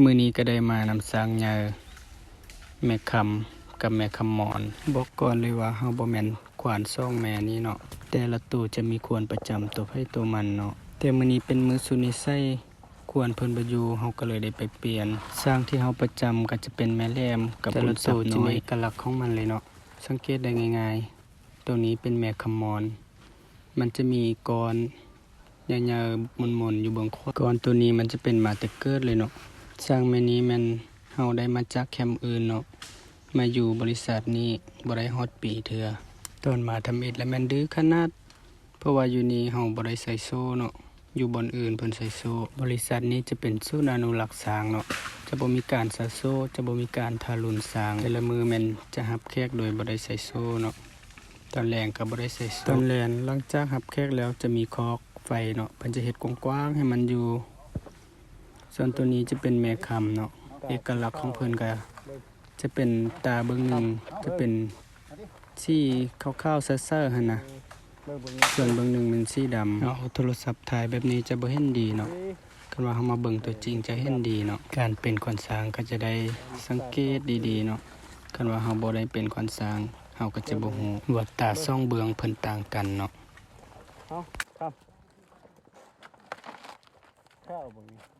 มื้อนี้ก็ได้มานำสร้างใหญ่แม่คำกับแม่คำมอนบอกก่อนเลยว่าเฮาบ่แม่นขวานซ่องแม่นี้เนาะแต่ละตัวจะมีควรประจำตัวไผตัวมันเนาะแต่มื้อนี้เป็นมื้อสุนิไสควรเพิ่นบ่อยู่เฮาก็เลยได้ไปเปลี่ยนสร้างที่เฮาประจำก็จะเป็นแม่แหลมกับแต่ละตัวจะมีเอกลักษณ์ของมันเลยเนาะสังเกตได้ง่ายๆตัวนี้เป็นแม่คำมอนมันจะมีกรยาวๆมนๆอยู่เบื้องขวากรตัวนี้มันจะเป็นมาแต่เกิดเลยเนาะสร้างแม่นี้แม่นเฮาได้มาจากแคมป์อื่นเนาะมาอยู่บริษัทนี้บ่ได้ฮอดปีเทื่อตอนมาทำอิฐแล้วแม่นดื้อขนาดเพราะว่าอยู่นี่เฮาบ่ได้ใส่โซ่เนาะอยู่บอนอื่นเพิ่นใส่โซ่บริษัทนี้จะเป็นศูนย์อนุรักษ์ช้างเนาะจะบ่มีการสะโซ่จะบ่มีการทารุณช้างแต่ละมือแม่นจะรับแขกโดยบ่ได้ใส่โซ่เนาะตอนแรงก็บ่ได้ใส่โซ่ตอนแลงหลังจากรับแขกแล้วจะมีคอกไฟเนาะเพิ่นจะเฮ็ดกว้างๆให้มันอยู่ส่วนตัวนี้จะเป็นแม่คำเนาะเอกลักษณ์ของเพิ่นก็จะเป็นตาเบิ่งหนึ่งจะเป็นสีขาวๆซ่าๆหั่นน่ะส่วนเบิ่งหนึ่งมันสีดำเอาโทรศัพท์ถ่ายแบบนี้จะบ่เห็นดีเนาะคันว่าเฮามาเบิ่งตัวจริงจะเห็นดีเนาะการเป็นขวัญช้างก็จะได้สังเกตดีๆเนาะคันว่าเฮาบ่ได้เป็นขวัญช้างเฮาก็จะบ่ฮู้ว่าตาซ่องเบืองเพิ่นต่างกันเนาะเอาครับข้าวบ่นี่